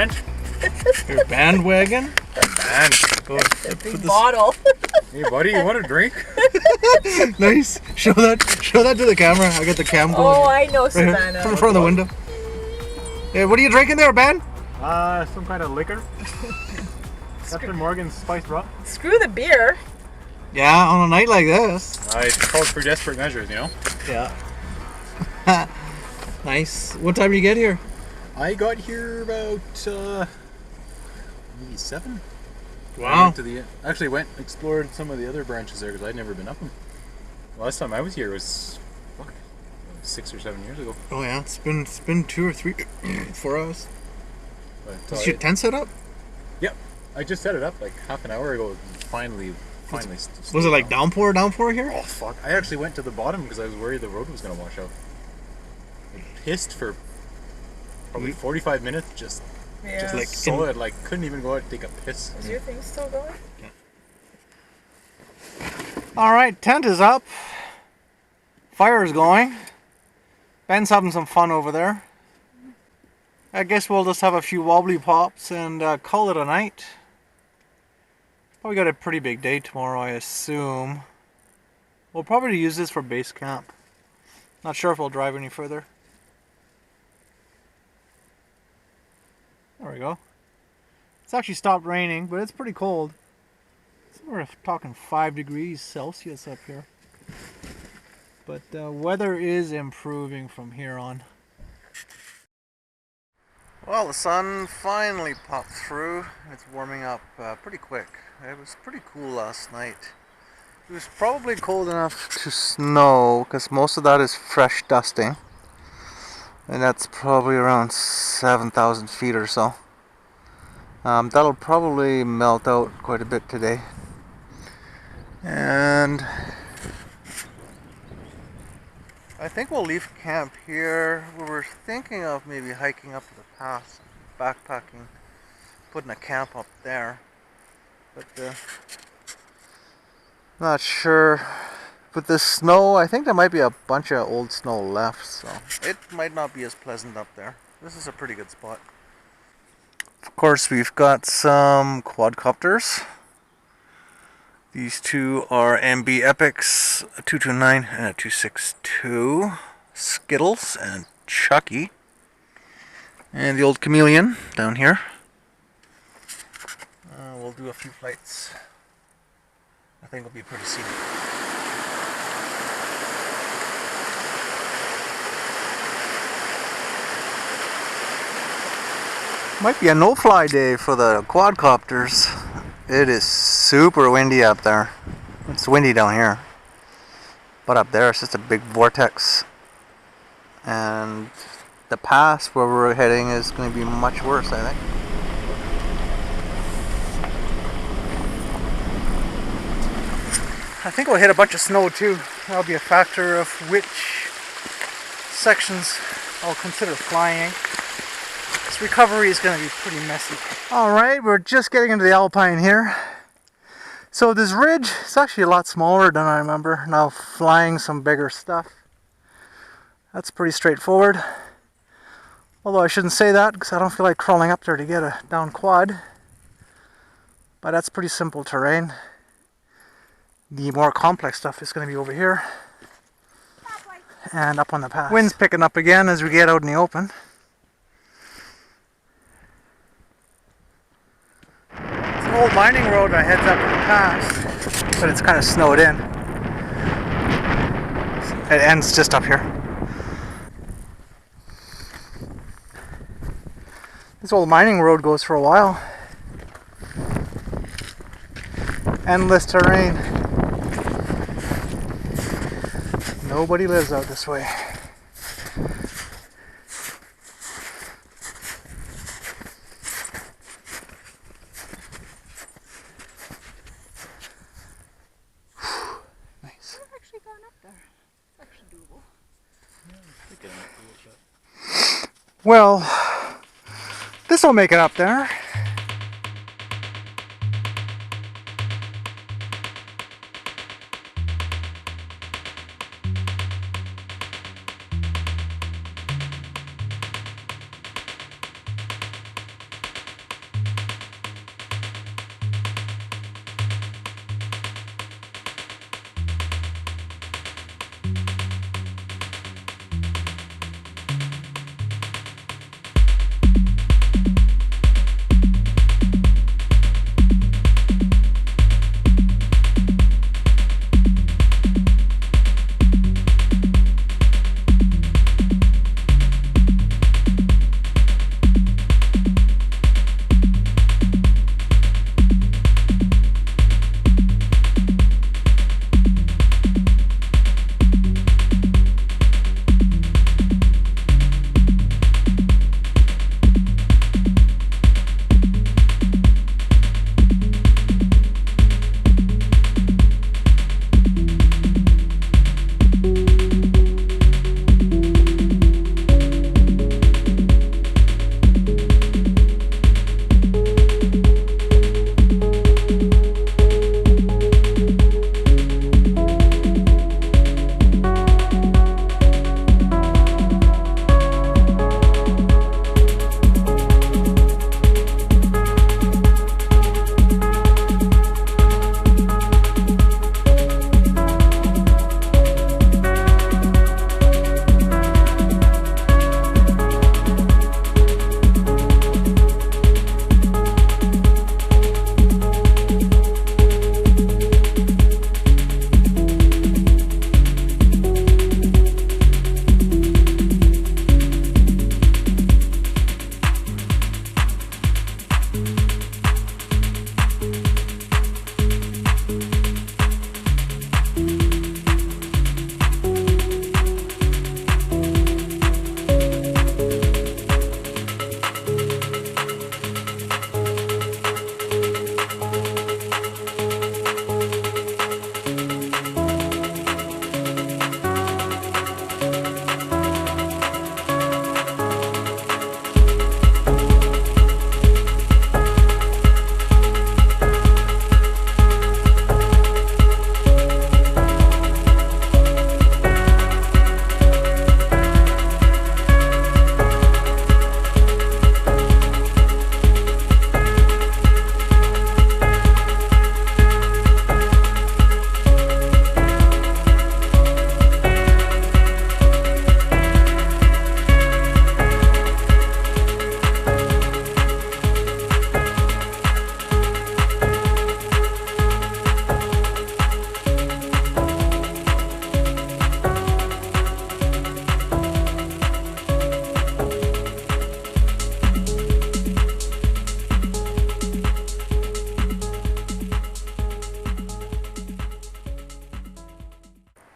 plant. Your bandwagon? Man, A big bottle. hey buddy, you want a drink? Nice. Show that to the camera. I got the cam going. Oh, I know Right here, Savannah. from in front of the window. Hey, what are you drinking there, Ben? Some kind of liquor. Captain Morgan's spiced rum. Screw the beer. Yeah, on a night like this. It's called for desperate measures, you know? Yeah. Nice. What time did you get here? I got here about maybe 7. Wow. Actually went explored some of the other branches there because I'd never been up them. Last time I was here was 6 or 7 years ago. Oh yeah, it's been 2 or 3, 4 hours. But, Is your tent set up? Yep, I just set it up like half an hour ago. Finally. Was it like downpour here? Oh fuck! I actually went to the bottom because I was worried the road was gonna wash out. I pissed for probably 45 minutes, just Yeah. solid. Like couldn't even go out and take a piss. Is your thing still going? All right, tent is up. Fire is going. Ben's having some fun over there. I guess we'll just have a few wobbly pops and call it a night. Probably got a pretty big day tomorrow, I assume. We'll probably use this for base camp. Not sure if we'll drive any further. There we go. It's actually stopped raining, but it's pretty cold. We're talking 5 degrees Celsius up here. But weather is improving from here on. Well, the sun finally popped through. It's warming up pretty quick. It was pretty cool last night. It was probably cold enough to snow because most of that is fresh dusting. And that's probably around 7,000 feet or so. That'll probably melt out quite a bit today. And I think we'll leave camp here. We were thinking of maybe hiking up to the pass, backpacking, putting a camp up there. But not sure. With the snow, I think there might be a bunch of old snow left, so it might not be as pleasant up there. This is a pretty good spot. Of course, we've got some quadcopters. These two are MB Epics, a 229 and a 262. Skittles and Chucky. And the old Chameleon down here. We'll do a few flights. I think it'll be pretty scenic. Might be a no-fly day for the quadcopters. It is super windy up there. It's windy down here. But up there it's just a big vortex. And the pass where we're heading is going to be much worse, I think. I think we'll hit a bunch of snow too. That'll be a factor of which sections I'll consider flying. This recovery is going to be pretty messy. Alright, we're just getting into the Alpine here. So this ridge is actually a lot smaller than I remember. Now flying some bigger stuff. That's pretty straightforward. Although I shouldn't say that because I don't feel like crawling up there to get a down quad. But that's pretty simple terrain. The more complex stuff is going to be over here and up on the pass. Wind's picking up again as we get out in the open. It's an old mining road that heads up to the pass, but it's kind of snowed in. It ends just up here. This old mining road goes for a while. Endless terrain. Nobody lives out this way. Nice. I've actually gone up there. It's actually doable. Well, this will make it up there.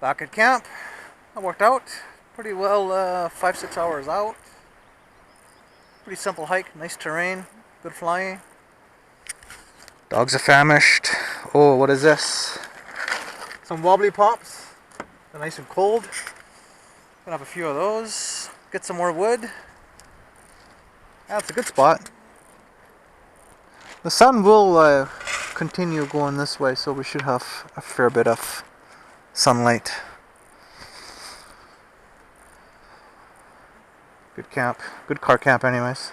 Back at camp. I worked out pretty well, 5-6 hours out. Pretty simple hike, nice terrain, good flying. Dogs are famished. Oh, what is this? Some wobbly pops. They're nice and cold. Gonna have a few of those. Get some more wood. That's a good spot. The sun will continue going this way, so we should have a fair bit of sunlight. Good camp. Good car camp anyways.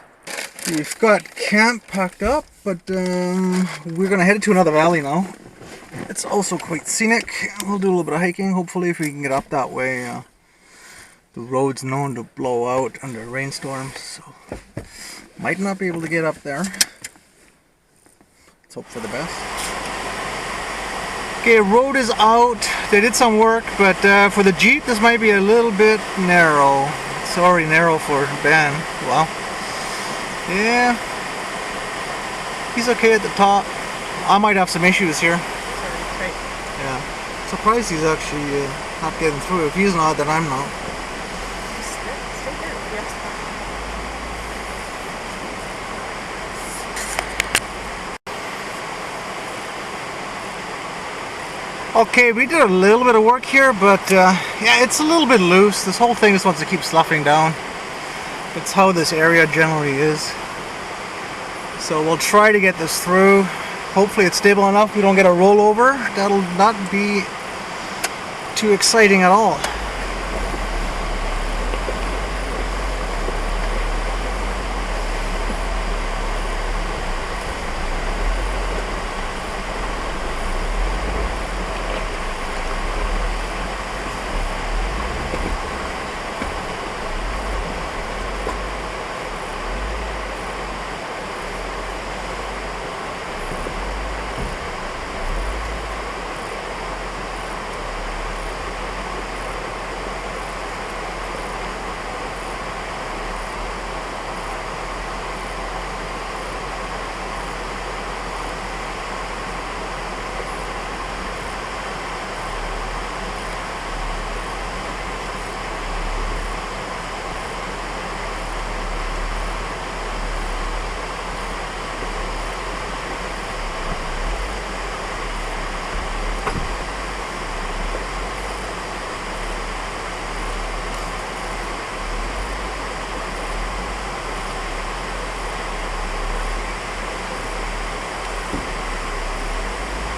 We've got camp packed up, but we're gonna head to another valley now. It's also quite scenic. We'll do a little bit of hiking, hopefully, if we can get up that way. The road's known to blow out under rainstorms, so might not be able to get up there. Let's hope for the best. Okay, road is out. They did some work, but for the Jeep, this might be a little bit narrow. It's already narrow for Ben. Well, yeah, he's okay at the top. I might have some issues here. Yeah, surprised he's actually not getting through. If he's not, then I'm not. Okay, we did a little bit of work here, but yeah, it's a little bit loose. This whole thing just wants to keep sloughing down. It's how this area generally is. So we'll try to get this through. Hopefully it's stable enough we don't get a rollover. That'll not be too exciting at all.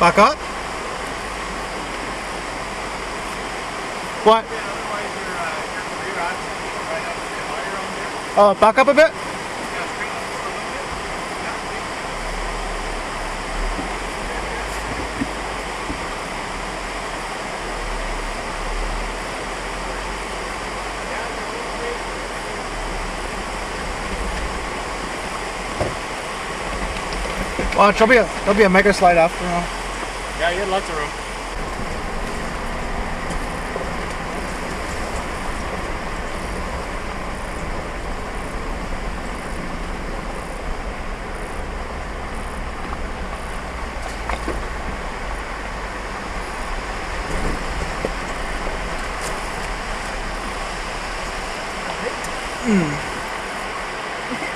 Back up? What? Back up a bit? Watch, there'll be a mega slide after now. Yeah, you had lots of room.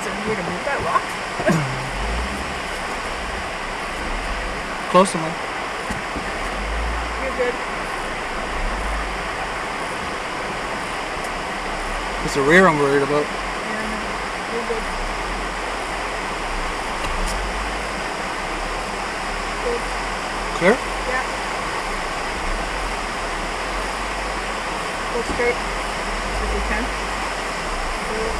So you need to move that rock? Close to me. You're good. It's the rear I'm worried about. Yeah, you're good. Good. Clear? Yeah. Go straight if you can. Good.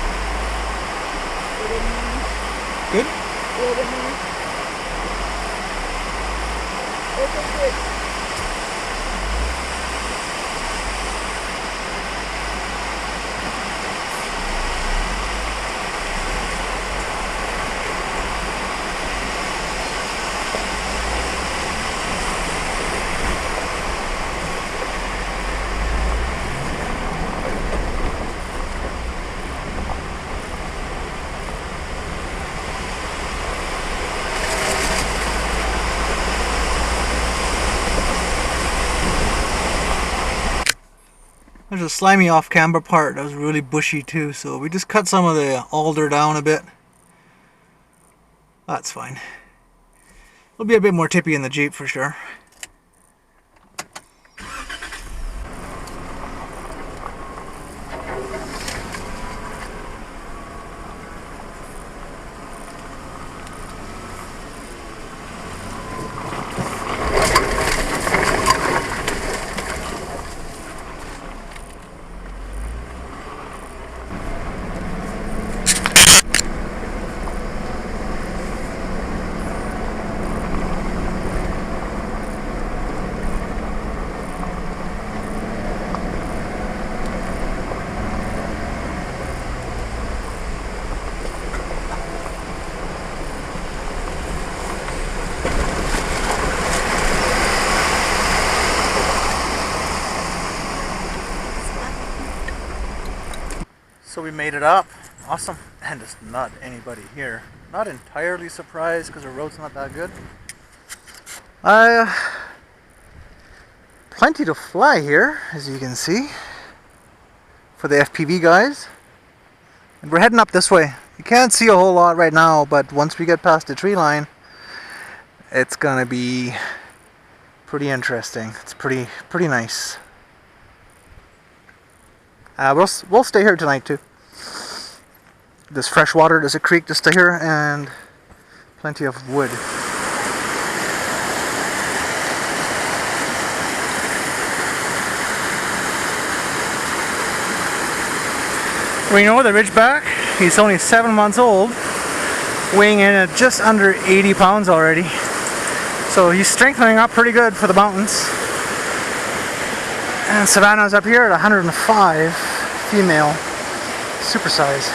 A little more. Good? A little bit more. Okay, good. There's a slimy off-camber part that was really bushy too, so we just cut some of the alder down a bit. That's fine. It'll be a bit more tippy in the Jeep for sure. So we made it up. Awesome. And there's not anybody here. Not entirely surprised because the road's not that good. Plenty to fly here, as you can see, for the FPV guys. And we're heading up this way. You can't see a whole lot right now, but once we get past the tree line, it's gonna be pretty interesting. It's pretty nice. We'll stay here tonight too. There's fresh water, there's a creek just here, and plenty of wood. We know the Ridgeback, he's only 7 months old, weighing in at just under 80 pounds already. So he's strengthening up pretty good for the mountains. And Savannah's up here at 105, female, supersize.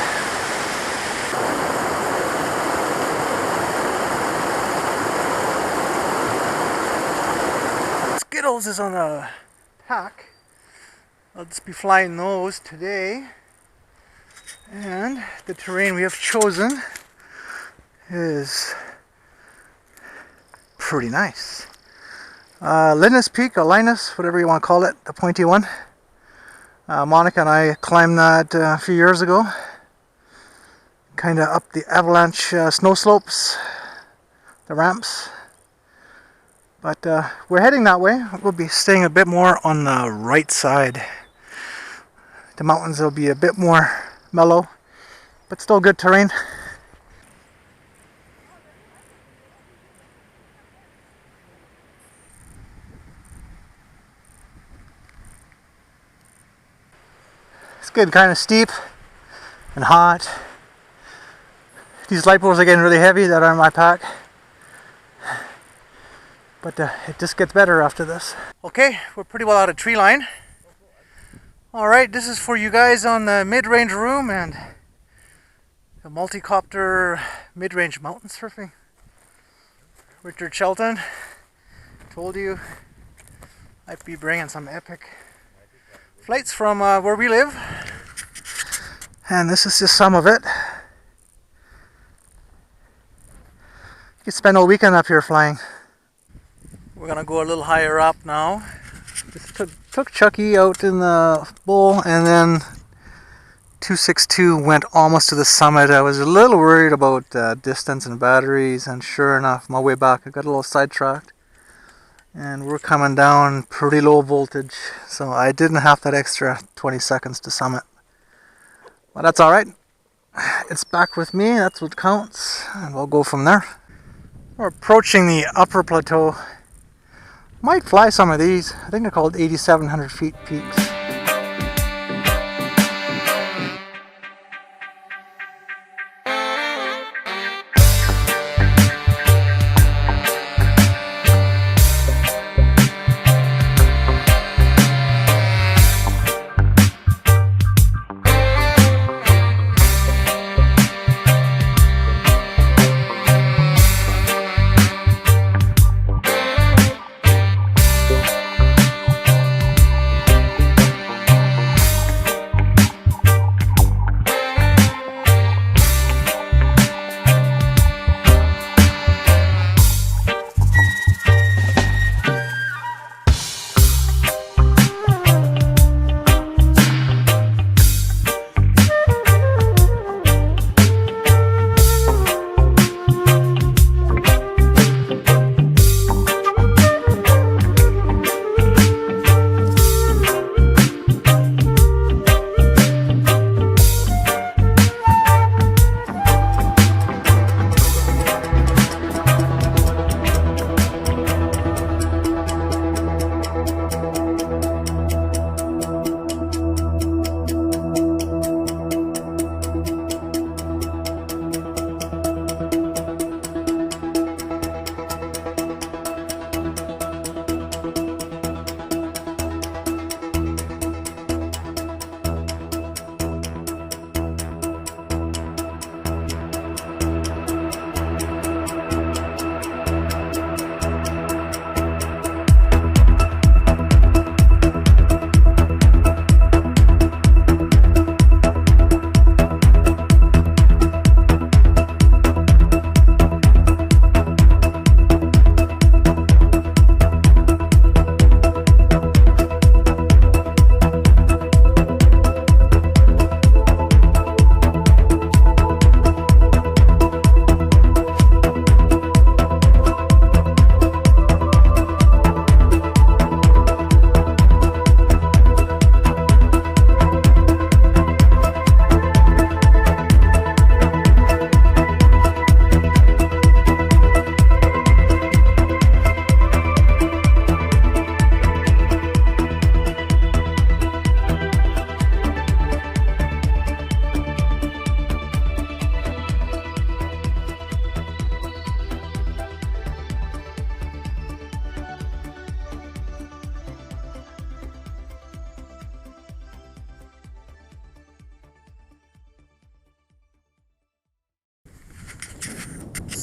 Skittles is on a pack. I'll just be flying those today. And the terrain we have chosen is pretty nice. Linus Peak, or Linus, whatever you want to call it, the pointy one. Monica and I climbed that a few years ago. Kind of up the avalanche snow slopes, the ramps. But we're heading that way. We'll be staying a bit more on the right side. The mountains will be a bit more mellow, but still good terrain. It's getting kind of steep and hot. These lipos are getting really heavy that are in my pack. But it just gets better after this. Okay, we're pretty well out of tree line. Alright, this is for you guys on the mid-range room and the multi-copter mid-range mountain surfing. Richard Shelton told you I'd be bringing some epic flights from where we live. And this is just some of it. You could spend all weekend up here flying. We're gonna go a little higher up now. Just took Chucky out in the bowl, and then 262 went almost to the summit. I was a little worried about distance and batteries, and sure enough, my way back I got a little sidetracked. And we're coming down pretty low voltage, so I didn't have that extra 20 seconds to summit. But that's alright. It's back with me, that's what counts, and we'll go from there. We're approaching the upper plateau. Might fly some of these. I think they're called 8,700 feet peaks.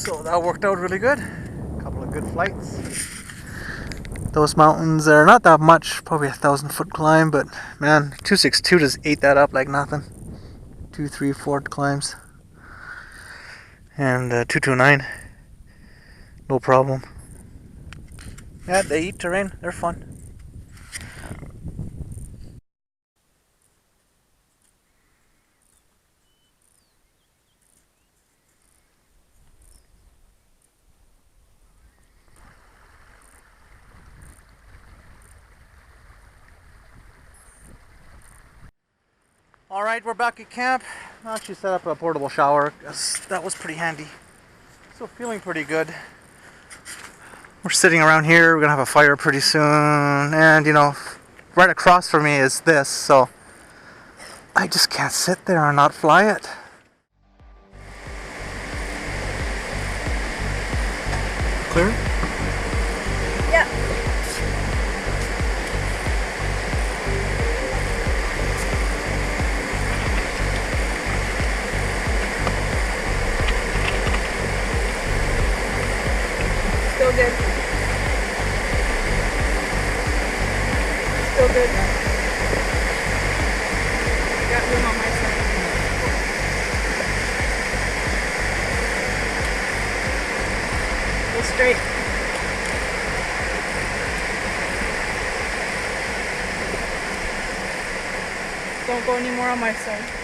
So that worked out really good. A couple of good flights. Those mountains are not that much, probably 1,000-foot climb, but man, 262 just ate that up like nothing. 2, 3, 4 climbs. And 229, no problem. Yeah, they eat terrain, they're fun. Alright, we're back at camp. I actually set up a portable shower because that was pretty handy. So feeling pretty good. We're sitting around here, we're gonna have a fire pretty soon, and you know, right across from me is this, so I just can't sit there and not fly it. Clear? Yeah. Still good. Still good. Got room on my side. Go straight. Don't go any more on my side.